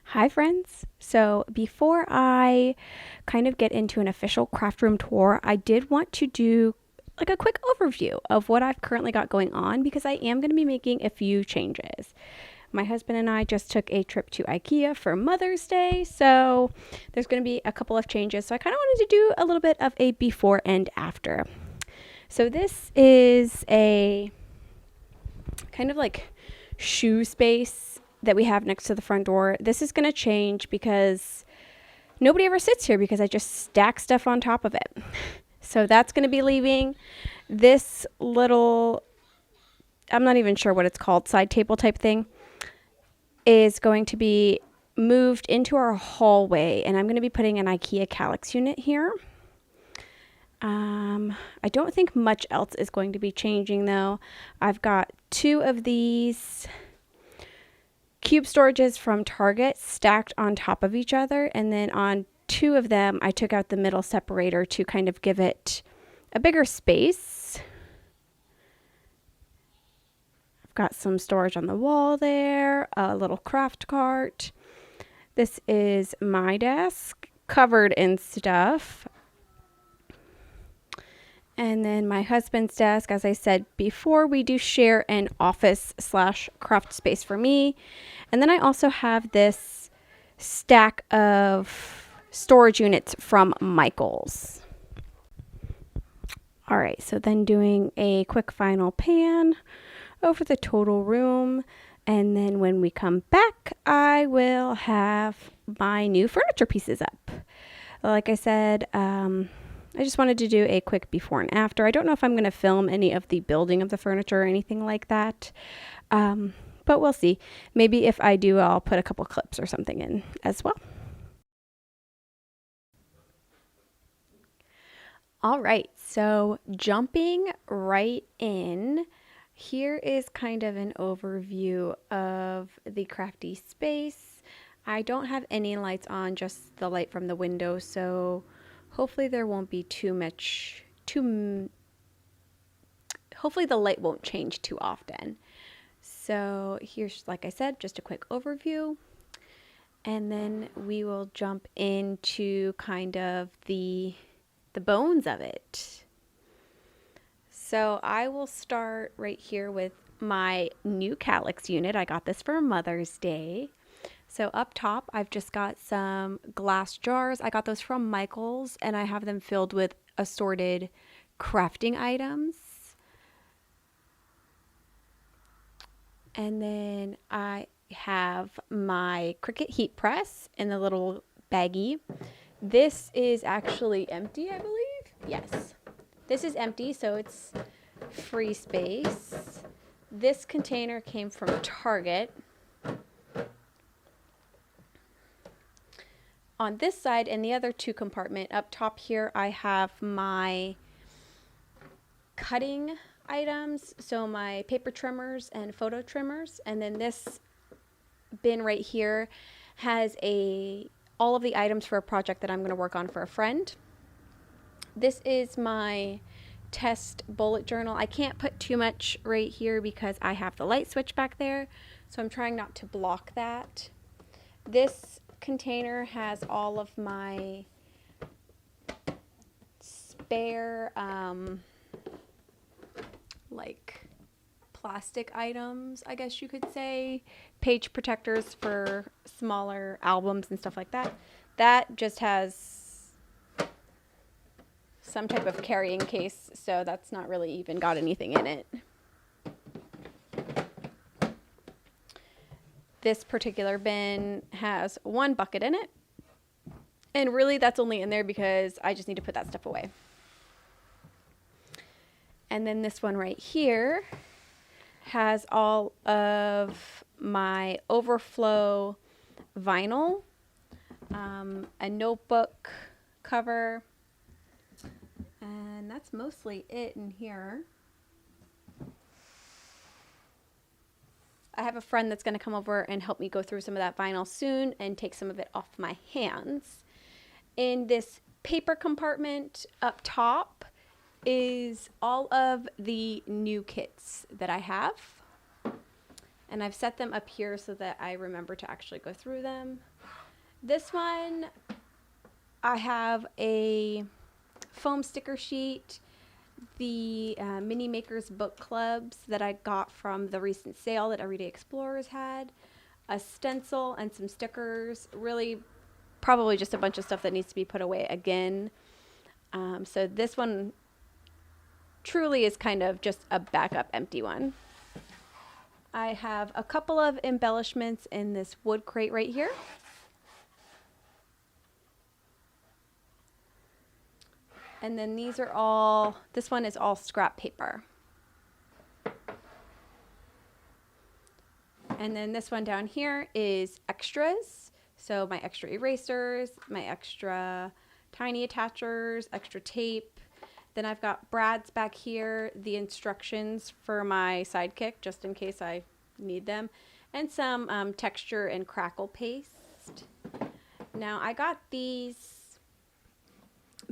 Hi, friends. So, before I kind of get into an official craft room tour, I did want to do like a quick overview of what I've currently got going on because I am going to be making a few changes. My husband and I just took a trip to IKEA for Mother's Day, so there's going to be a couple of changes. So, I kind of wanted to do a little bit of a before and after. So, this is a kind of like shoe space that we have next to the front door. This is going to change because nobody ever sits here because I just stack stuff on top of it. So that's going to be leaving. This little, I'm not even sure what it's called, side table type thing, is going to be moved into our hallway. And I'm going to be putting an IKEA Kallax unit here. I don't think much else is going to be changing though. I've got two of these cube storages from Target stacked on top of each other, and then on two of them I took out the middle separator to kind of give it a bigger space. I've got some storage on the wall there, a little craft cart. This is my desk covered in stuff. And then my husband's desk, as I said before, we do share an office / craft space for me. And then I also have this stack of storage units from Michaels. All right, so then doing a quick final pan over the total room. And then when we come back, I will have my new furniture pieces up. Like I said, I just wanted to do a quick before and after. I don't know if I'm going to film any of the building of the furniture or anything like that. But we'll see. Maybe if I do, I'll put a couple clips or something in as well. All right, so jumping right in, here is kind of an overview of the crafty space. I don't have any lights on, just the light from the window, so hopefully there won't be hopefully the light won't change too often. So here's, like I said, just a quick overview. And then we will jump into kind of the bones of it. So I will start right here with my new Kallax unit. I got this for Mother's Day. So up top, I've just got some glass jars. I got those from Michaels, and I have them filled with assorted crafting items. And then I have my Cricut heat press in the little baggie. This is actually empty, I believe. Yes, this is empty, so it's free space. This container came from Target. On this side and the other two compartment up top here, I have my cutting items, so my paper trimmers and photo trimmers. And then this bin right here has all of the items for a project that I'm going to work on for a friend. This is my test bullet journal. I can't put too much right here because I have the light switch back there, so I'm trying not to block that. This container has all of my spare like plastic items, I guess you could say, page protectors for smaller albums and stuff like that. That just has some type of carrying case, so that's not really even got anything in it. This particular bin has one bucket in it, and really that's only in there because I just need to put that stuff away. And then this one right here has all of my overflow vinyl, a notebook cover, and that's mostly it in here. I have a friend that's going to come over and help me go through some of that vinyl soon and take some of it off my hands. In this paper compartment up top is all of the new kits that I have. And I've set them up here so that I remember to actually go through them. This one, I have a foam sticker sheet, the Mini Makers book clubs that I got from the recent sale that Everyday Explorers had, a stencil and some stickers, really probably just a bunch of stuff that needs to be put away again. So this one truly is kind of just a backup empty one. I have a couple of embellishments in this wood crate right here. And then these are all, this one is all scrap paper. And then this one down here is extras. So my extra erasers, my extra tiny attachers, extra tape. Then I've got Brad's back here, the instructions for my Sidekick, just in case I need them, and some texture and crackle paste. Now I got these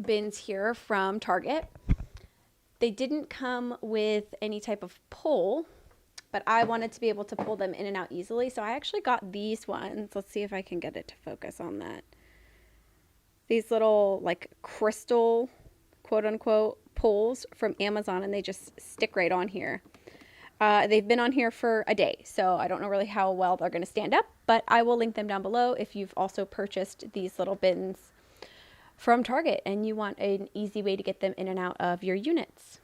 bins here from Target. They didn't come with any type of pull, but I wanted to be able to pull them in and out easily, so I actually got these ones. Let's see if I can get it to focus on that. These little like crystal quote unquote pulls from Amazon, and they just stick right on here. They've been on here for a day, so I don't know really how well they're going to stand up, but I will link them down below if you've also purchased these little bins from Target and you want an easy way to get them in and out of your units.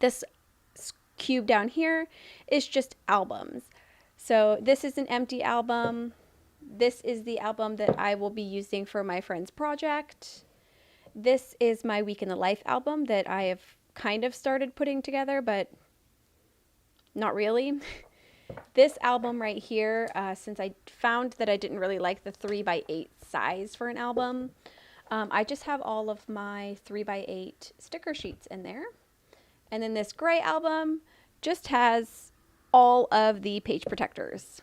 This cube down here is just albums. So this is an empty album. This is the album that I will be using for my friend's project. This is my Week in the Life album that I have kind of started putting together, but not really. This album right here, since I found that I didn't really like the 3x8 size for an album, I just have all of my 3x8 sticker sheets in there. And then this gray album just has all of the page protectors.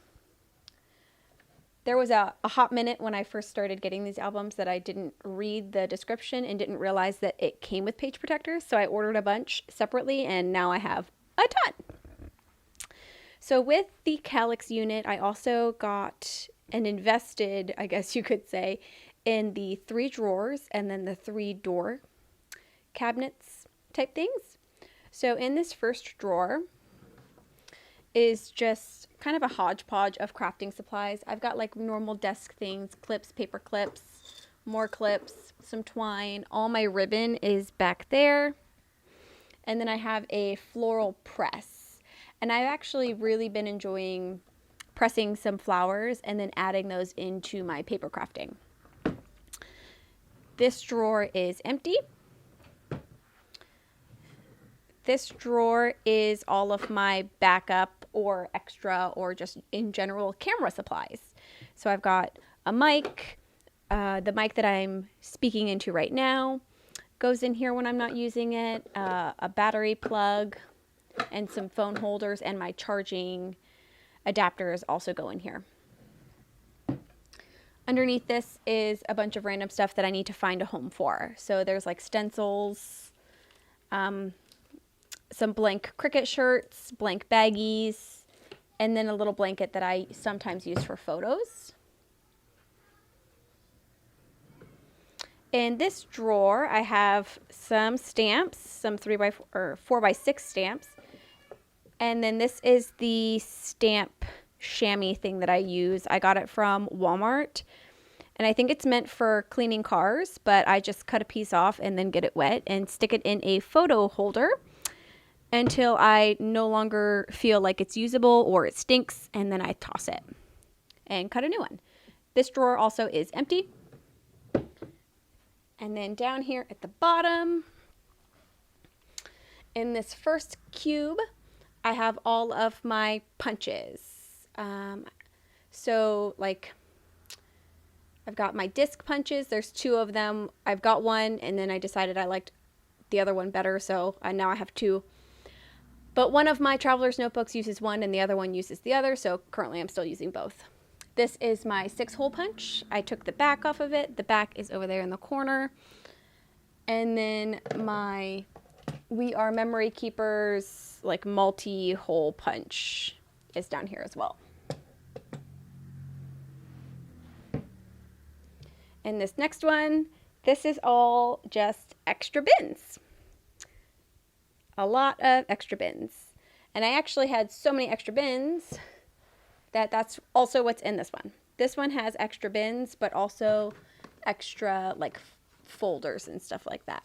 There was a hot minute when I first started getting these albums that I didn't read the description and didn't realize that it came with page protectors. So I ordered a bunch separately and now I have a ton. So with the Kallax unit, I also got and invested, I guess you could say, in the 3 drawers and then the 3 door cabinets type things. So in this first drawer is just kind of a hodgepodge of crafting supplies. I've got like normal desk things, clips, paper clips, more clips, some twine. All my ribbon is back there. And then I have a floral press. And I've actually really been enjoying pressing some flowers and then adding those into my paper crafting. This drawer is empty. This drawer is all of my backup or extra or just in general camera supplies. So I've got a mic, the mic that I'm speaking into right now goes in here when I'm not using it, a battery plug, and some phone holders, and my charging adapters also go in here. Underneath this is a bunch of random stuff that I need to find a home for. So there's like stencils, some blank Cricut shirts, blank baggies, and then a little blanket that I sometimes use for photos. In this drawer, I have some stamps, some 3x4 or 4x6 stamps. And then this is the stamp chamois thing that I use. I got it from Walmart. And I think it's meant for cleaning cars, but I just cut a piece off and then get it wet and stick it in a photo holder until I no longer feel like it's usable or it stinks, and then I toss it and cut a new one. This drawer also is empty. And then down here at the bottom, in this first cube, I have all of my punches. So like I've got my disc punches. There's 2 of them. I've got one, and then I decided I liked the other one better, so now I have 2. But one of my traveler's notebooks uses one, and the other one uses the other, so currently I'm still using both. This is my 6-hole punch. I took the back off of it. The back is over there in the corner. And then my We Are Memory Keepers like multi-hole punch is down here as well. And this next one, this is all just extra bins. A lot of extra bins. And I actually had so many extra bins that that's also what's in this one. This one has extra bins, but also extra like folders and stuff like that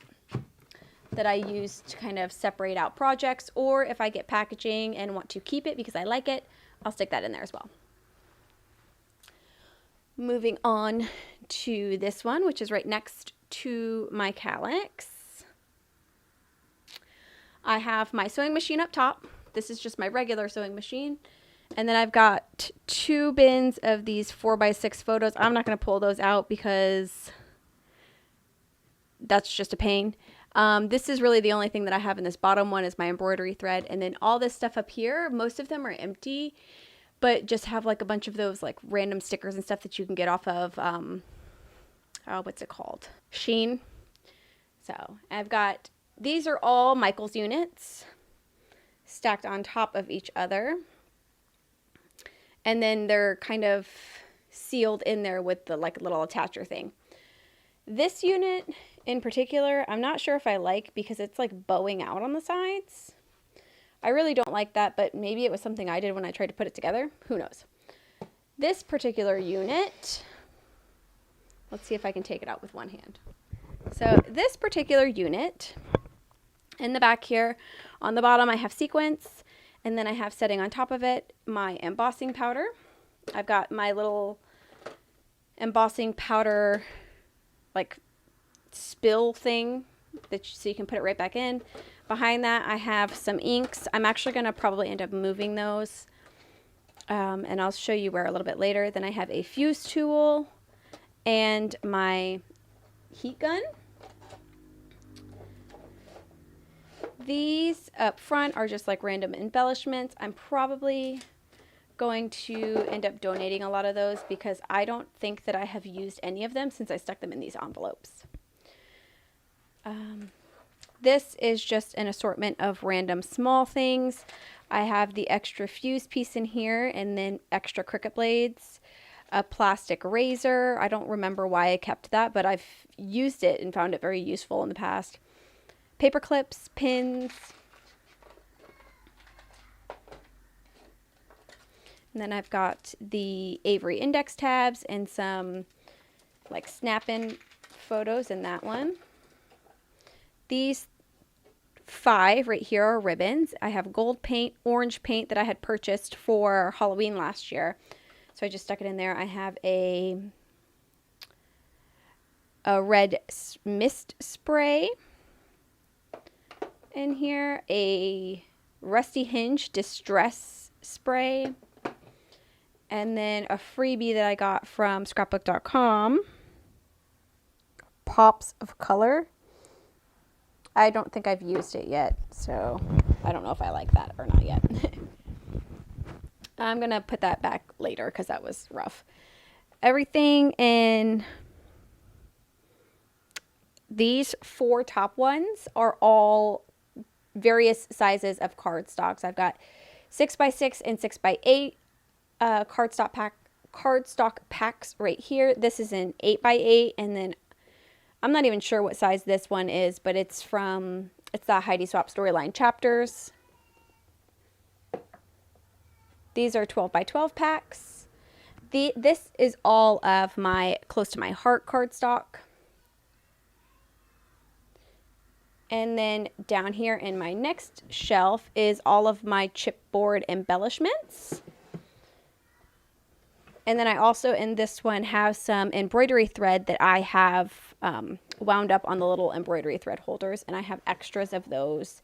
I use to kind of separate out projects, or if I get packaging and want to keep it because I like it, I'll stick that in there as well. Moving on to this one, which is right next to my calyx. I have my sewing machine up top. This is just my regular sewing machine. And then I've got 2 bins of these 4x6 photos. I'm not going to pull those out because that's just a pain. This is really the only thing that I have in this bottom one is my embroidery thread. And then all this stuff up here, most of them are empty, but just have like a bunch of those like random stickers and stuff that you can get off of, what's it called? Shein. So I've got, these are all Michaels units stacked on top of each other. And then they're kind of sealed in there with the like little attacher thing. This unit in particular, I'm not sure if I like because it's like bowing out on the sides. I really don't like that, but maybe it was something I did when I tried to put it together. Who knows? This particular unit, let's see if I can take it out with one hand. So this particular unit, in the back here, on the bottom I have sequins, and then I have setting on top of it my embossing powder. I've got my little embossing powder like spill thing so you can put it right back in. Behind that I have some inks. I'm actually going to probably end up moving those, and I'll show you where a little bit later. Then I have a fuse tool and my heat gun. These up front are just like random embellishments. I'm probably going to end up donating a lot of those because I don't think that I have used any of them since I stuck them in these envelopes. This is just an assortment of random small things. I have the extra fuse piece in here and then extra Cricut blades, a plastic razor. I don't remember why I kept that, but I've used it and found it very useful in the past. Paper clips, pins. And then I've got the Avery index tabs and some like snap-in photos in that one. These 5 right here are ribbons. I have gold paint, orange paint that I had purchased for Halloween last year. So I just stuck it in there. I have a red mist spray in here, a Rusty Hinge distress spray, and then a freebie that I got from scrapbook.com, Pops of Color. I don't think I've used it yet, so I don't know if I like that or not yet. I'm going to put that back later because that was rough. Everything in these 4 top ones are all various sizes of cardstocks. I've got 6x6 and 6x8 cardstock packs right here. This is an 8x8, and then I'm not even sure what size this one is, but it's the Heidi Swapp Storyline chapters. These are 12x12 packs. This is all of my Close to My Heart cardstock. And then down here in my next shelf is all of my chipboard embellishments. And then I also in this one have some embroidery thread that I have wound up on the little embroidery thread holders, and I have extras of those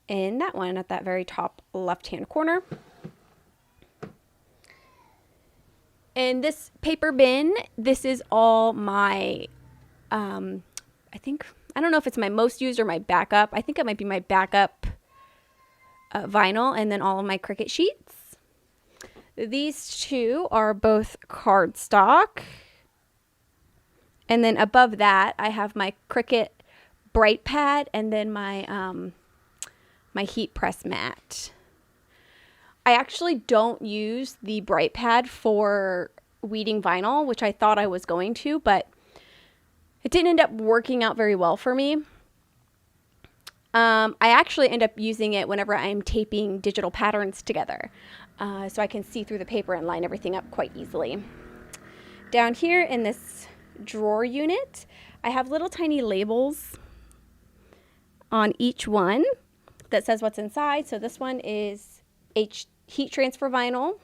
in that one at that very top left-hand corner. And this paper bin, this is all my, I don't know if it's my most used or my backup. I think it might be my backup vinyl, and then all of my Cricut sheets. These 2 are both cardstock. And then above that, I have my Cricut Bright Pad and then my my heat press mat. I actually don't use the Bright Pad for weeding vinyl, which I thought I was going to, but it didn't end up working out very well for me. I actually end up using it whenever I'm taping digital patterns together, so I can see through the paper and line everything up quite easily. Down here in this drawer unit, I have little tiny labels on each one that says what's inside. So this one is heat transfer vinyl.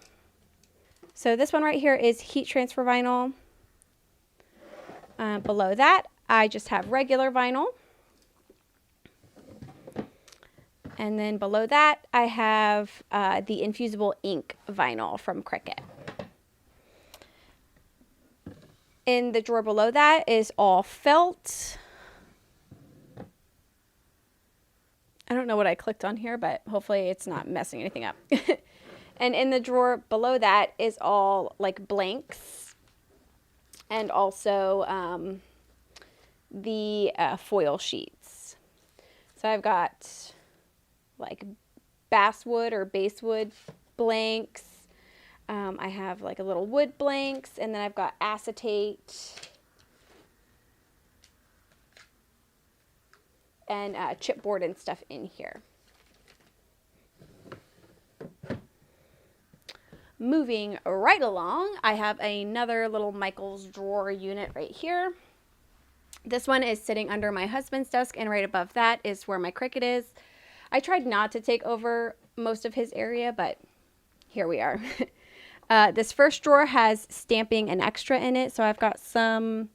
So this one right here is heat transfer vinyl. Below that, I just have regular vinyl. And then below that, I have the infusible ink vinyl from Cricut. In the drawer below that is all felt. I don't know what I clicked on here, but hopefully it's not messing anything up. And in the drawer below that is all like blanks and also the foil sheets. So I've got like basswood or basswood blanks. I have like a little wood blanks, and then I've got acetate and chipboard and stuff in here. Moving right along, I have another little Michaels drawer unit right here. This one is sitting under my husband's desk, and right above that is where my Cricut is. I tried not to take over most of his area, but here we are. This first drawer has stamping and extra in it, so I've got some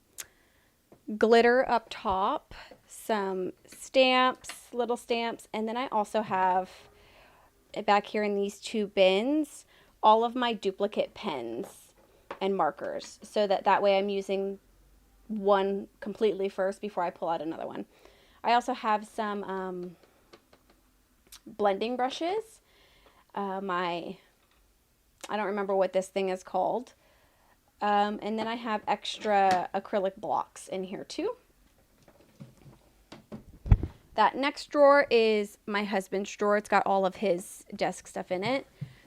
glitter up top, some stamps, little stamps, and then I also have back here in these two bins all of my duplicate pens and markers, so that way I'm using one completely first before I pull out another one. I also have some blending brushes. I don't remember what this thing is called. And then I have extra acrylic blocks in here too. That next drawer is my husband's drawer. It's got all of his desk stuff in it.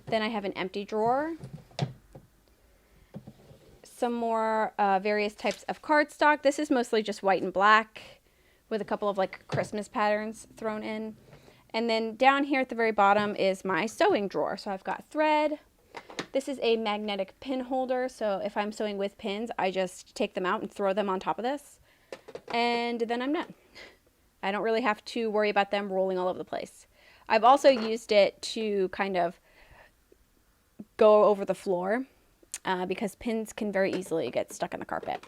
Then I have an empty drawer. Some more various types of cardstock. This is mostly just white and black with a couple of like Christmas patterns thrown in. And then down here at the very bottom is my sewing drawer. So I've got thread. This is a magnetic pin holder. So if I'm sewing with pins, I just take them out and throw them on top of this. And then I'm done. I don't really have to worry about them rolling all over the place. I've also used it to kind of go over the floor because pins can very easily get stuck in the carpet.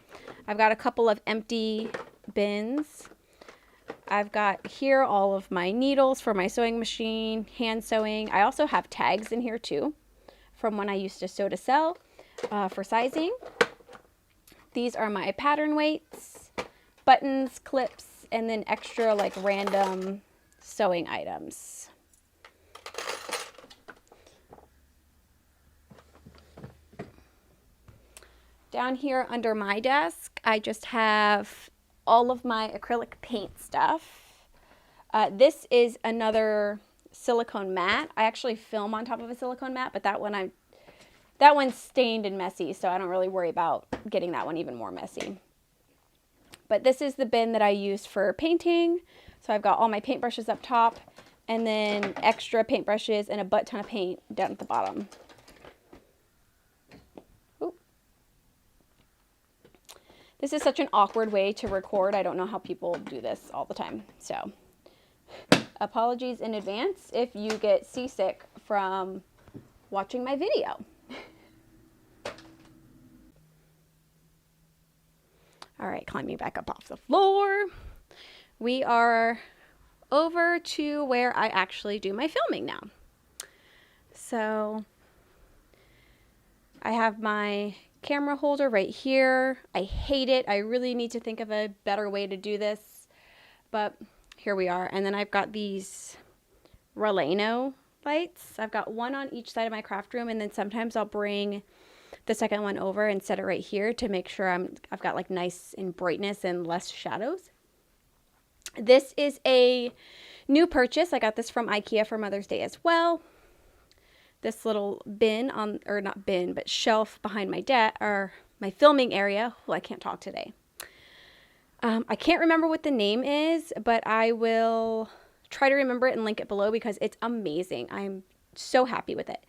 I've got a couple of empty bins. I've got here all of my needles for my sewing machine, hand sewing. I also have tags in here too from when I used to sew to sell for sizing. These are my pattern weights, buttons, clips, and then extra like random sewing items. Down here under my desk, I just have all of my acrylic paint stuff. This is another silicone mat. I actually film on top of a silicone mat, but that one's stained and messy, so I don't really worry about getting that one even more messy. But this is the bin that I use for painting. So I've got all my paintbrushes up top, and then extra paintbrushes and a butt ton of paint down at the bottom. This is such an awkward way to record. I don't know how people do this all the time. So apologies in advance if you get seasick from watching my video. All right, climbing back up off the floor. We are over to where I actually do my filming now. So I have my camera holder right here. I hate it. I really need to think of a better way to do this, but here we are. And then I've got these Releno lights. I've got one on each side of my craft room, and then sometimes I'll bring the second one over and set it right here to make sure I've got like nice in brightness and less shadows. This is a new purchase. I got this from IKEA for Mother's Day as well. This little bin or not bin, but shelf behind my or my filming area. Well, I can't talk today. I can't remember what the name is, but I will try to remember it and link it below because it's amazing. I'm so happy with it.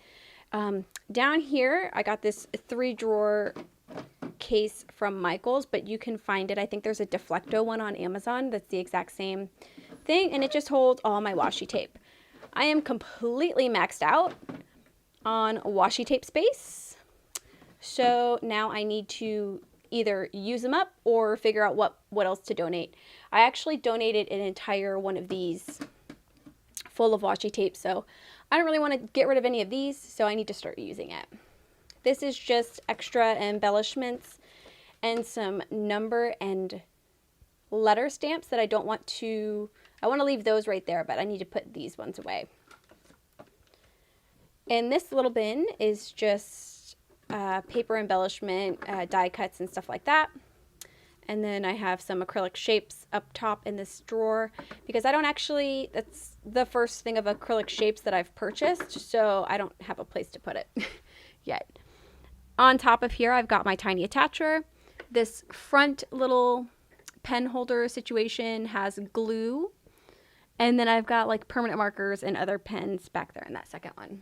Down here, I got this 3-drawer case from Michaels, but you can find it. I think there's a Deflecto one on Amazon that's the exact same thing, and it just holds all my washi tape. I am completely maxed out on washi tape space, so now I need to either use them up or figure out what else to donate. I actually donated an entire one of these full of washi tape, so I don't really want to get rid of any of these, so I need to start using it. This is just extra embellishments and some number and letter stamps that I don't want to, I want to leave those right there, but I need to put these ones away. And this little bin is just paper embellishment, die cuts and stuff like that. And then I have some acrylic shapes up top in this drawer because I don't actually, that's the first thing of acrylic shapes that I've purchased, so I don't have a place to put it yet. On top of here, I've got my tiny attacher. This front little pen holder situation has glue. And then I've got like permanent markers and other pens back there in that second one.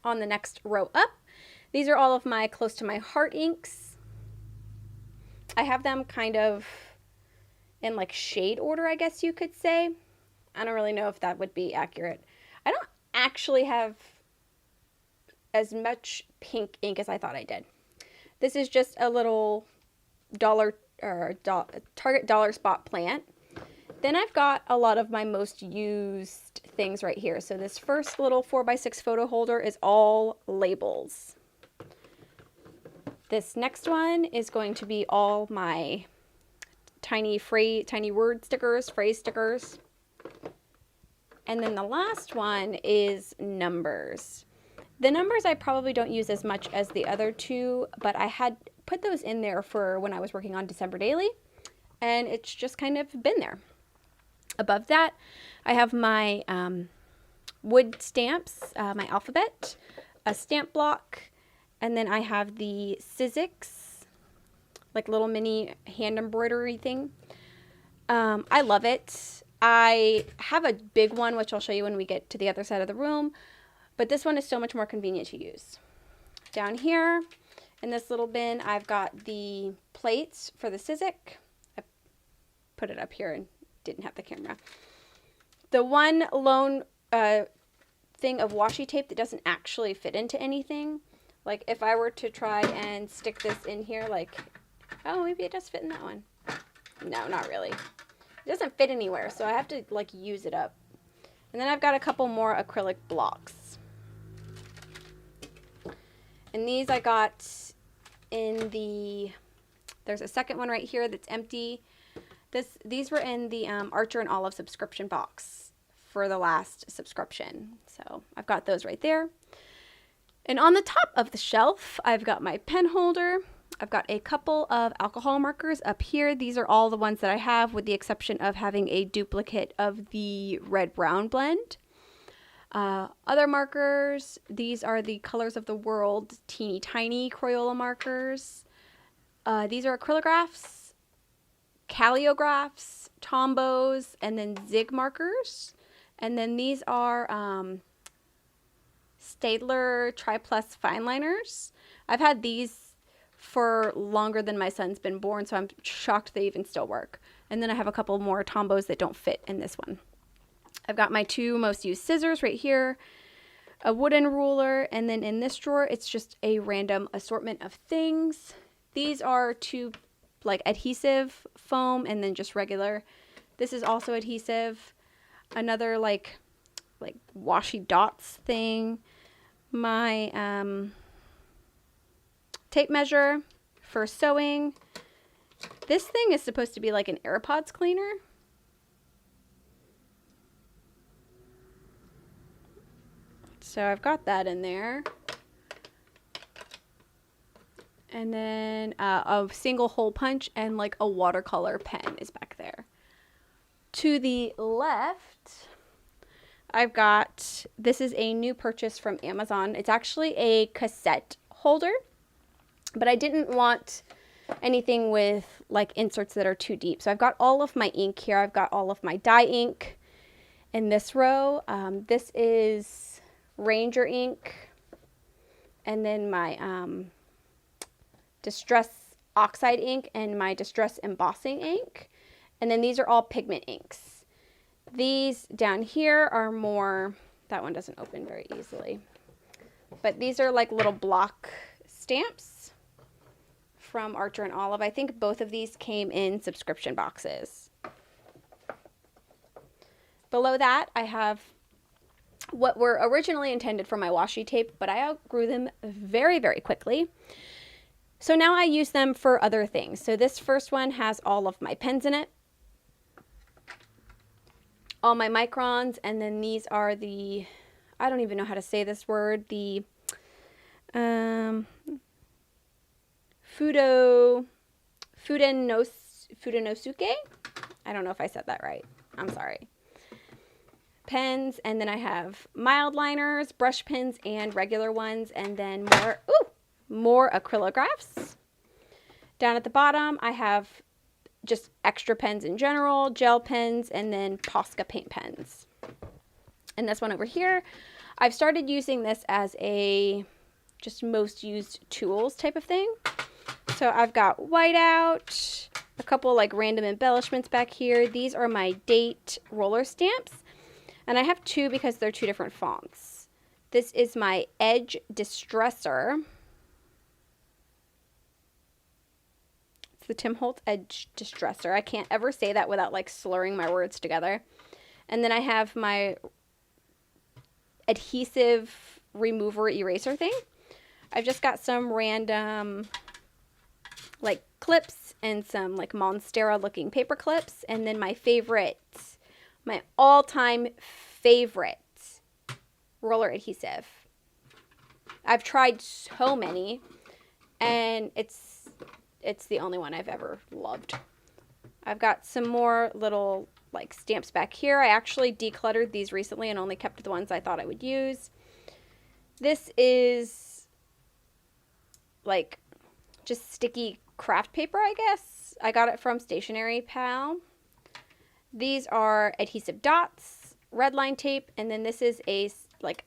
On the next row up, these are all of my close to my heart inks. I have them kind of in like shade order, I guess you could say. I don't really know if that would be accurate. I don't actually have as much pink ink as I thought I did. This is just a little Target dollar spot plant. Then I've got a lot of my most used things right here. So this first little 4x6 photo holder is all labels. This next one is going to be all my tiny word stickers, phrase stickers. And then the last one is numbers. The numbers I probably don't use as much as the other two, but I had put those in there for when I was working on December Daily, and it's just kind of been there. Above that, I have my wood stamps, my alphabet, a stamp block, and then I have the Sizzix, like little mini hand embroidery thing. I love it. I have a big one, which I'll show you when we get to the other side of the room, but this one is so much more convenient to use. Down here in this little bin, I've got the plates for the Sizzix. I put it up here and didn't have the camera. The one lone thing of washi tape that doesn't actually fit into anything. Like if I were to try and stick this in here, like, oh, maybe it does fit in that one. No, not really. It doesn't fit anywhere, so I have to like use it up. And then I've got a couple more acrylic blocks. And these I got in the, there's a second one right here that's empty. These were in the Archer and Olive subscription box for the last subscription. So I've got those right there. And on the top of the shelf, I've got my pen holder. I've got a couple of alcohol markers up here. These are all the ones that I have, with the exception of having a duplicate of the red-brown blend. Other markers, these are the Colors of the World teeny tiny Crayola markers. These are acrylographs, calligraphs, Tombows, and then Zig markers. And then these are Staedtler Tri-Plus fine liners. I've had these for longer than my son's been born, so I'm shocked they even still work. And then I have a couple more Tombows that don't fit in this one. I've got my two most used scissors right here, a wooden ruler, and then in this drawer, it's just a random assortment of things. These are two like adhesive foam and then just regular. This is also adhesive. Another like washi dots thing. My tape measure for sewing. This thing is supposed to be like an AirPods cleaner. So I've got that in there. And then a single hole punch and like a watercolor pen is back there. To the left, I've got, this is a new purchase from Amazon. It's actually a cassette holder, but I didn't want anything with like inserts that are too deep. So I've got all of my ink here. I've got all of my dye ink in this row. This is Ranger ink, and then my Distress Oxide ink and my Distress Embossing ink. And then these are all pigment inks. These down here are more, that one doesn't open very easily, but these are like little block stamps from Archer and Olive. I think both of these came in subscription boxes. Below that, I have what were originally intended for my washi tape, but I outgrew them very, very quickly. So now I use them for other things. So this first one has all of my pens in it, all my microns, and then these are the, I don't even know how to say this word, the Fudenosuke? I don't know if I said that right. I'm sorry. Pens, and then I have mild liners, brush pens, and regular ones, and then more acrylographs. Down at the bottom, I have just extra pens in general, gel pens, and then Posca paint pens. And this one over here, I've started using this as a just most used tools type of thing. So I've got whiteout, a couple like random embellishments back here. These are my date roller stamps, and I have two because they're two different fonts. This is my Edge Distresser. It's the Tim Holtz Edge Distresser. I can't ever say that without like slurring my words together. And then I have my adhesive remover eraser thing. I've just got some random like clips and some like Monstera looking paper clips, and then my favorite, my all-time favorite roller adhesive. I've tried so many, and it's the only one I've ever loved. I've got some more little like stamps back here. I actually decluttered these recently and only kept the ones I thought I would use. This is like just sticky craft paper, I guess. I got it from Stationery Pal. These are adhesive dots, red line tape, and then this is a like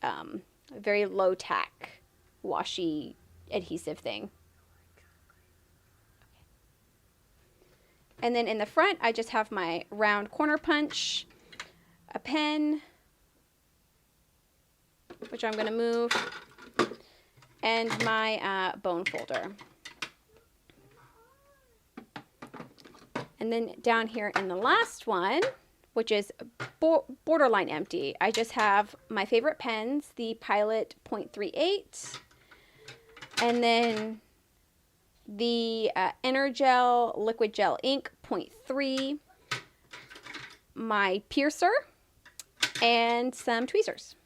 very low tack washi adhesive thing. And then in the front, I just have my round corner punch, a pen, which I'm going to move, and my bone folder. And then down here in the last one, which is borderline empty, I just have my favorite pens, the Pilot .38, and then the Energel Liquid Gel Ink .3, my piercer, and some tweezers.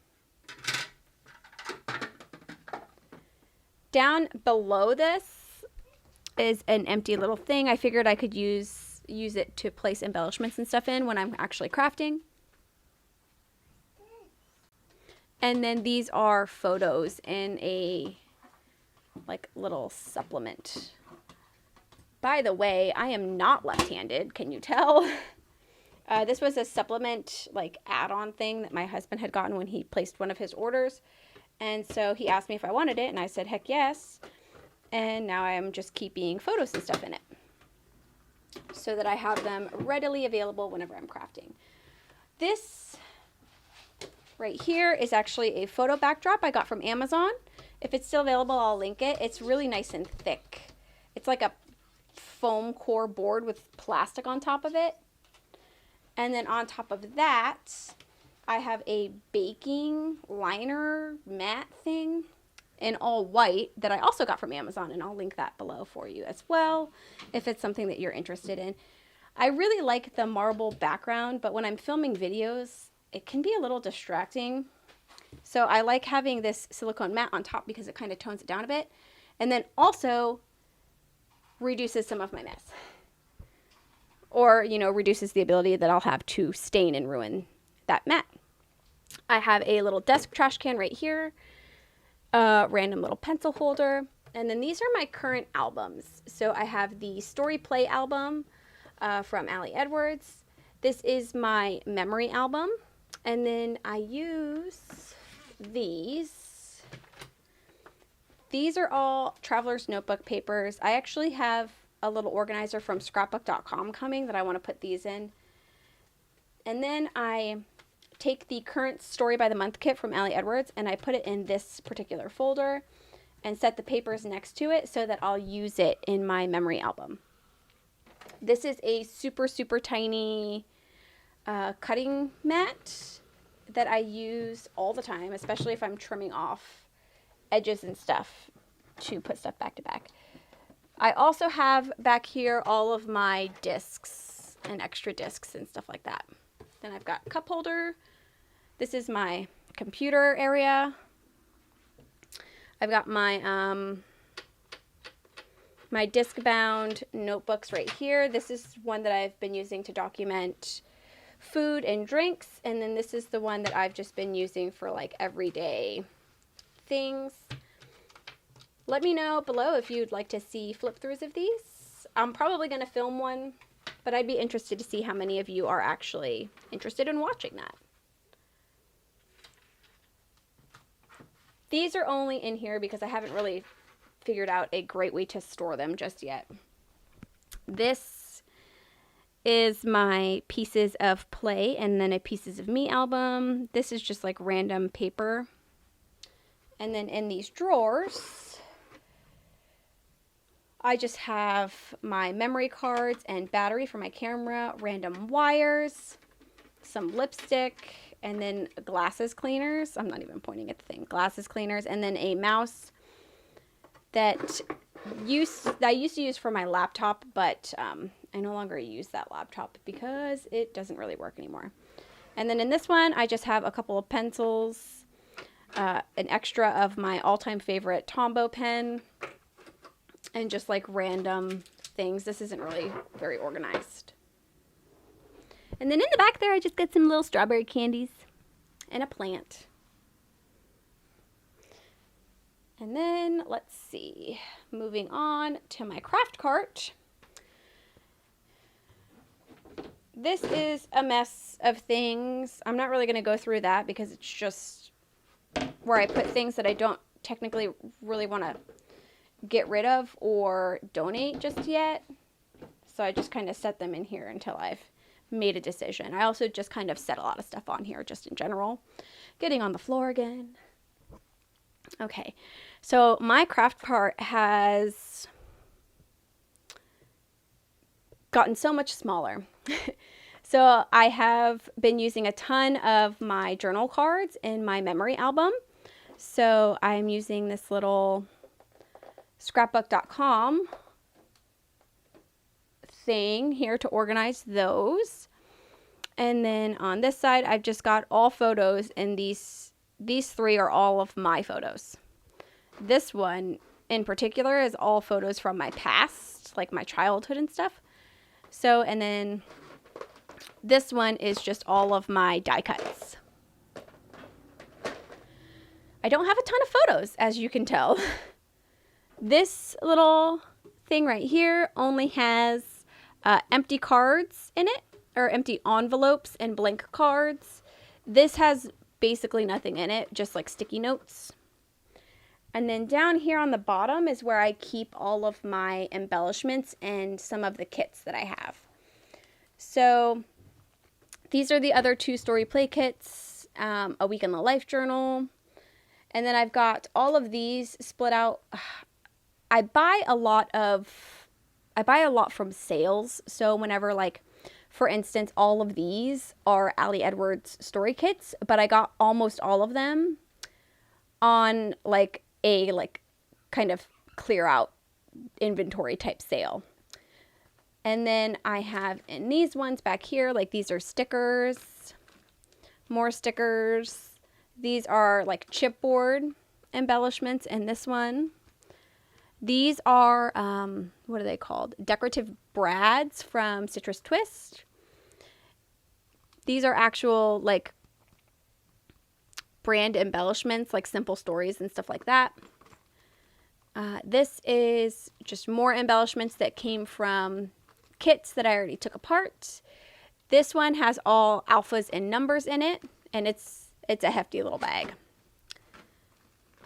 Down below this is an empty little thing. I figured I could use it to place embellishments and stuff in when I'm actually crafting. And then these are photos in a like little supplement. By the way, I am not left-handed, can you tell? This was a supplement like add-on thing that my husband had gotten when he placed one of his orders. And so he asked me if I wanted it, and I said heck yes. And now I'm just keeping photos and stuff in it, so that I have them readily available whenever I'm crafting. This right here is actually a photo backdrop I got from Amazon. If it's still available, I'll link it. It's really nice and thick. It's like a foam core board with plastic on top of it. And then on top of that, I have a baking liner mat thing in all white that I also got from Amazon, and I'll link that below for you as well if it's something that you're interested in. I really like the marble background, but when I'm filming videos, it can be a little distracting. So I like having this silicone mat on top because it kind of tones it down a bit, and then also reduces some of my mess. Or, you know, reduces the ability that I'll have to stain and ruin that mat. I have a little desk trash can right here. A random little pencil holder. And then these are my current albums. So I have the Story Play album from Ali Edwards. This is my memory album. And then I use these. These are all Traveler's Notebook papers. I actually have a little organizer from scrapbook.com coming that I want to put these in. And then I take the current Story by the Month kit from Ali Edwards and I put it in this particular folder and set the papers next to it so that I'll use it in my memory album. This is a super, super tiny cutting mat that I use all the time, especially if I'm trimming off edges and stuff to put stuff back to back. I also have back here all of my discs and extra discs and stuff like that. Then I've got cup holder. This is my computer area. I've got my my disc-bound notebooks right here. This is one that I've been using to document food and drinks, and then this is the one that I've just been using for like everyday things. Let me know below if you'd like to see flip-throughs of these. I'm probably going to film one, but I'd be interested to see how many of you are actually interested in watching that. These are only in here because I haven't really figured out a great way to store them just yet. This is my Pieces of Play and then a Pieces of Me album. This is just like random paper. And then in these drawers, I just have my memory cards and battery for my camera, random wires, some lipstick, and then glasses cleaners. I'm not even pointing at the thing. Glasses cleaners, and then a mouse that I used to use for my laptop, but I no longer use that laptop because it doesn't really work anymore. And then in this one, I just have a couple of pencils, an extra of my all-time favorite Tombow pen, and just like random things. This isn't really very organized. And then in the back there, I just got some little strawberry candies and a plant. And then, let's see, moving on to my craft cart. This is a mess of things. I'm not really going to go through that because it's just where I put things that I don't technically really want to get rid of or donate just yet. So I just kind of set them in here until I've made a decision. I also just kind of set a lot of stuff on here just in general. Getting on the floor again. Okay, so my craft cart has gotten so much smaller. So I have been using a ton of my journal cards in my memory album. So I'm using this little scrapbook.com thing here to organize those. And then on this side, I've just got all photos, and these three are all of my photos. This one in particular is all photos from my past, like my childhood and stuff. So, and then this one is just all of my die cuts. I don't have a ton of photos, as you can tell. This little thing right here only has empty cards in it, or empty envelopes and blank cards. This has basically nothing in it, just like sticky notes. And then down here on the bottom is where I keep all of my embellishments and some of the kits that I have. So these are the other two Story Play kits, a Week in the Life journal, and then I've got all of these split out. I buy a lot from sales. So whenever, like, for instance, all of these are Ali Edwards story kits, but I got almost all of them on like a kind of clear out inventory type sale. And then I have in these ones back here, like these are stickers, more stickers. These are like chipboard embellishments in this one. These are, what are they called? Decorative brads from Citrus Twist. These are actual, like, brand embellishments, like Simple Stories and stuff like that. This is just more embellishments that came from kits that I already took apart. This one has all alphas and numbers in it, and it's a hefty little bag.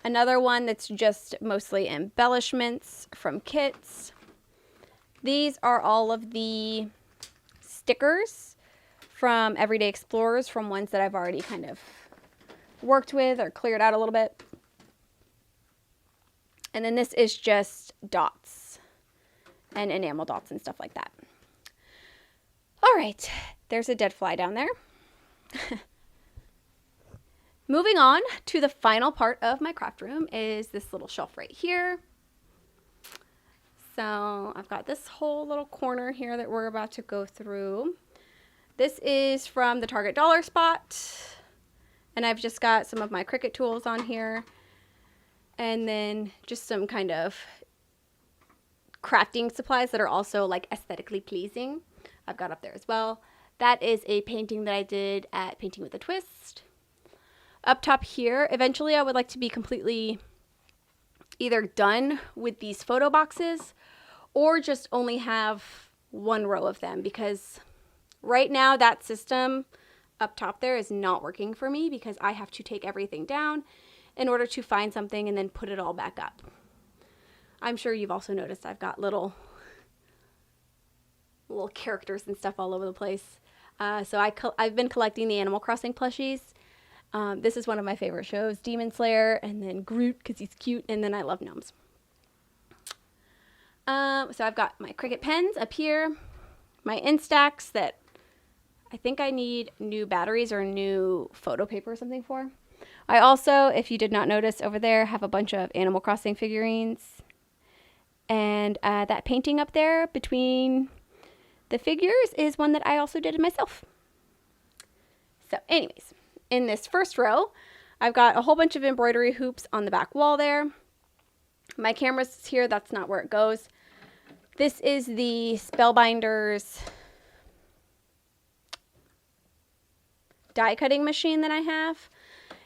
Another one that's just mostly embellishments from kits. These are all of the stickers from Everyday Explorers, from ones that I've already kind of worked with or cleared out a little bit. And then this is just dots and enamel dots and stuff like that. All right, there's a dead fly down there. Moving on to the final part of my craft room is this little shelf right here. So I've got this whole little corner here that we're about to go through. This is from the Target Dollar Spot. And I've just got some of my Cricut tools on here. And then just some kind of crafting supplies that are also like aesthetically pleasing. I've got up there as well. That is a painting that I did at Painting with a Twist. Up top here, eventually I would like to be completely either done with these photo boxes or just only have one row of them, because right now that system up top there is not working for me because I have to take everything down in order to find something and then put it all back up. I'm sure you've also noticed I've got little characters and stuff all over the place. So I've been collecting the Animal Crossing plushies. This is one of my favorite shows, Demon Slayer, and then Groot because he's cute, and then I love gnomes. So I've got my Cricut pens up here, my Instax that I think I need new batteries or new photo paper or something for. I also, if you did not notice over there, have a bunch of Animal Crossing figurines. And that painting up there between the figures is one that I also did myself. So anyways, in this first row, I've got a whole bunch of embroidery hoops on the back wall there. My camera's here, that's not where it goes. This is the Spellbinders die cutting machine that I have.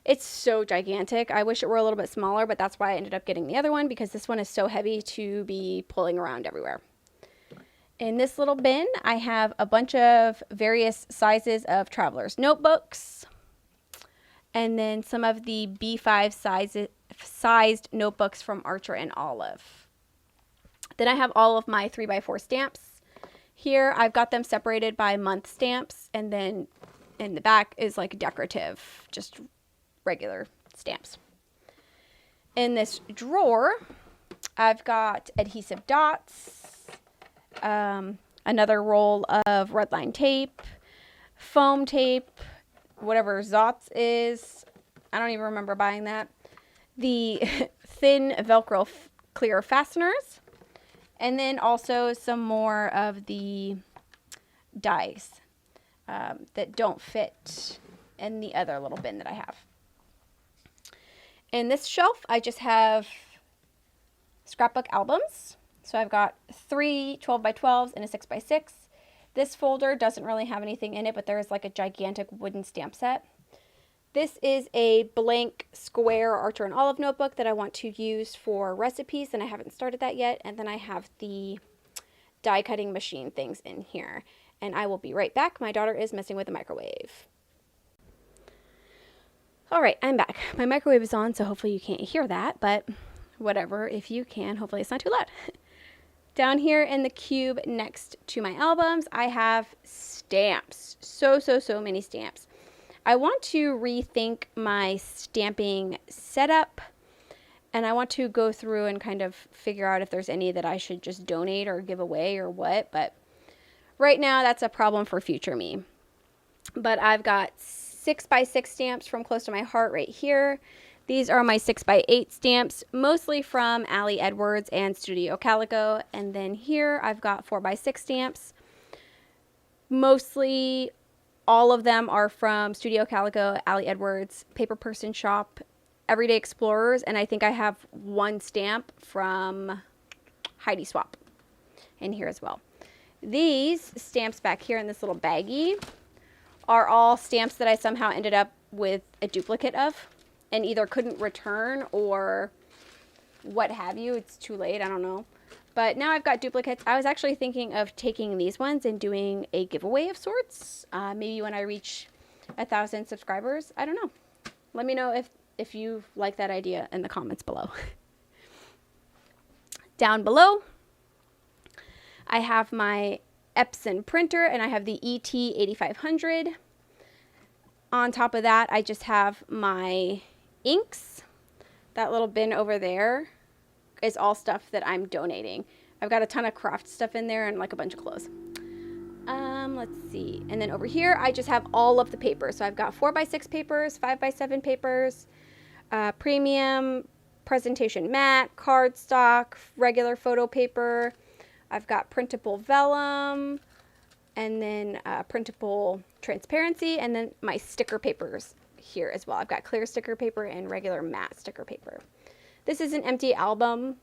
It's so gigantic. I wish it were a little bit smaller, but that's why I ended up getting the other one, because this one is so heavy to be pulling around everywhere. In this little bin, I have a bunch of various sizes of traveler's notebooks, and then some of the B5 sized notebooks from Archer and Olive. Then I have all of my 3x4 stamps. Here I've got them separated by month stamps, and then in the back is like decorative, just regular stamps. In this drawer, I've got adhesive dots, another roll of red line tape, foam tape, whatever Zotz is. I don't even remember buying that. The thin Velcro clear fasteners, and then also some more of the dies that don't fit in the other little bin that I have. In this shelf, I just have scrapbook albums. So I've got 3 12x12s and a 6x6. This folder doesn't really have anything in it, but there is like a gigantic wooden stamp set. This is a blank square Archer and Olive notebook that I want to use for recipes, and I haven't started that yet. And then I have the die cutting machine things in here. And I will be right back. My daughter is messing with the microwave. All right, I'm back. My microwave is on, so hopefully you can't hear that, but whatever, if you can, hopefully it's not too loud. Down here in the cube next to my albums, I have stamps. So many stamps. I want to rethink my stamping setup, and I want to go through and kind of figure out if there's any that I should just donate or give away or what, but right now that's a problem for future me. But I've got 6x6 stamps from Close to My Heart right here. These are my 6x8 stamps, mostly from Ali Edwards and Studio Calico. And then here I've got 4x6 stamps. Mostly all of them are from Studio Calico, Ali Edwards, Paper Person Shop, Everyday Explorers, and I think I have one stamp from Heidi Swap in here as well. These stamps back here in this little baggie are all stamps that I somehow ended up with a duplicate of and either couldn't return or what have you. It's too late. I don't know. But now I've got duplicates. I was actually thinking of taking these ones and doing a giveaway of sorts. Maybe when I reach 1,000 subscribers. I don't know. Let me know if you like that idea in the comments below. Down below, I have my Epson printer, and I have the ET8500. On top of that, I just have my inks. That little bin over there is all stuff that I'm donating. I've got a ton of craft stuff in there and like a bunch of clothes. Let's see. And then over here, I just have all of the papers. So I've got 4x6 papers, 5x7 papers, premium, presentation mat, cardstock, regular photo paper. I've got printable vellum, and then printable transparency, and then my sticker papers here as well. I've got clear sticker paper and regular matte sticker paper. This is an empty album.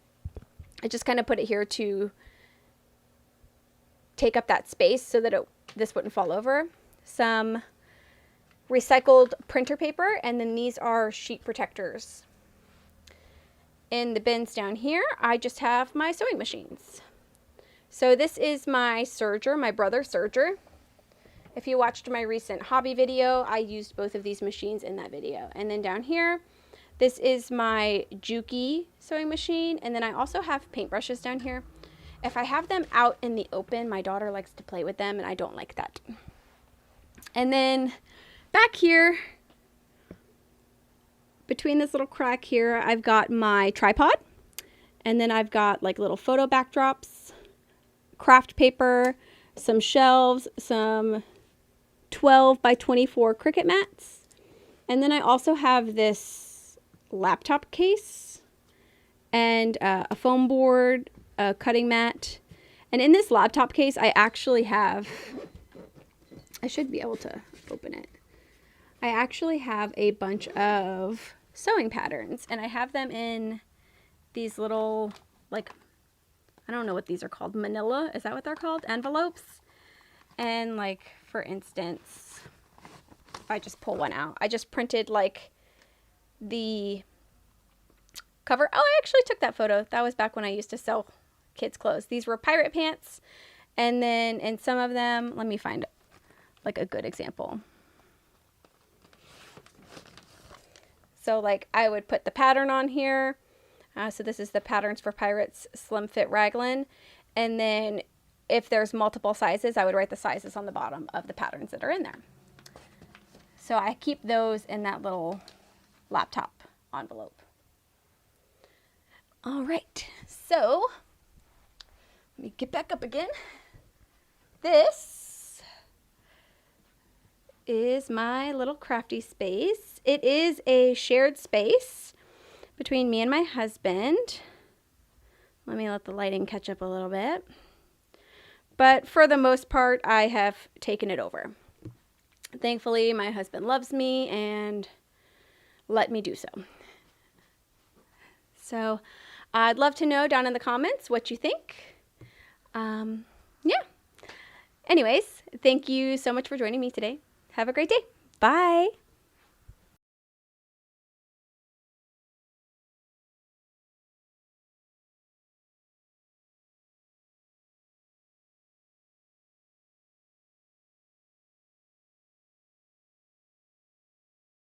I just kind of put it here to take up that space so that this wouldn't fall over. Some recycled printer paper, and then these are sheet protectors. In the bins down here, I just have my sewing machines. So this is my serger, my brother serger. If you watched my recent hobby video, I used both of these machines in that video. And then down here, this is my Juki sewing machine. And then I also have paintbrushes down here. If I have them out in the open, my daughter likes to play with them, and I don't like that. And then back here, between this little crack here, I've got my tripod. And then I've got like little photo backdrops, craft paper, some shelves, some 12 by 24 Cricut mats. And then I also have this laptop case and a foam board, a cutting mat. And in this laptop case, I actually have, I should be able to open it. I actually have a bunch of sewing patterns, and I have them in these little, like, I don't know what these are called. Manila, is that what they're called? Envelopes. And like, for instance, if I just pull one out, I just printed like the cover. Oh, I actually took that photo. That was back when I used to sew kids' clothes. These were pirate pants. And then in some of them, let me find like a good example. So like I would put the pattern on here. So this is the Patterns for Pirates Slim Fit Raglan. And then if there's multiple sizes, I would write the sizes on the bottom of the patterns that are in there. So I keep those in that little laptop envelope. All right, so let me get back up again. This is my little crafty space. It is a shared space between me and my husband. Let me let the lighting catch up a little bit. But for the most part, I have taken it over. Thankfully, my husband loves me and let me do so. So I'd love to know down in the comments what you think. Yeah. Anyways, thank you so much for joining me today. Have a great day. Bye.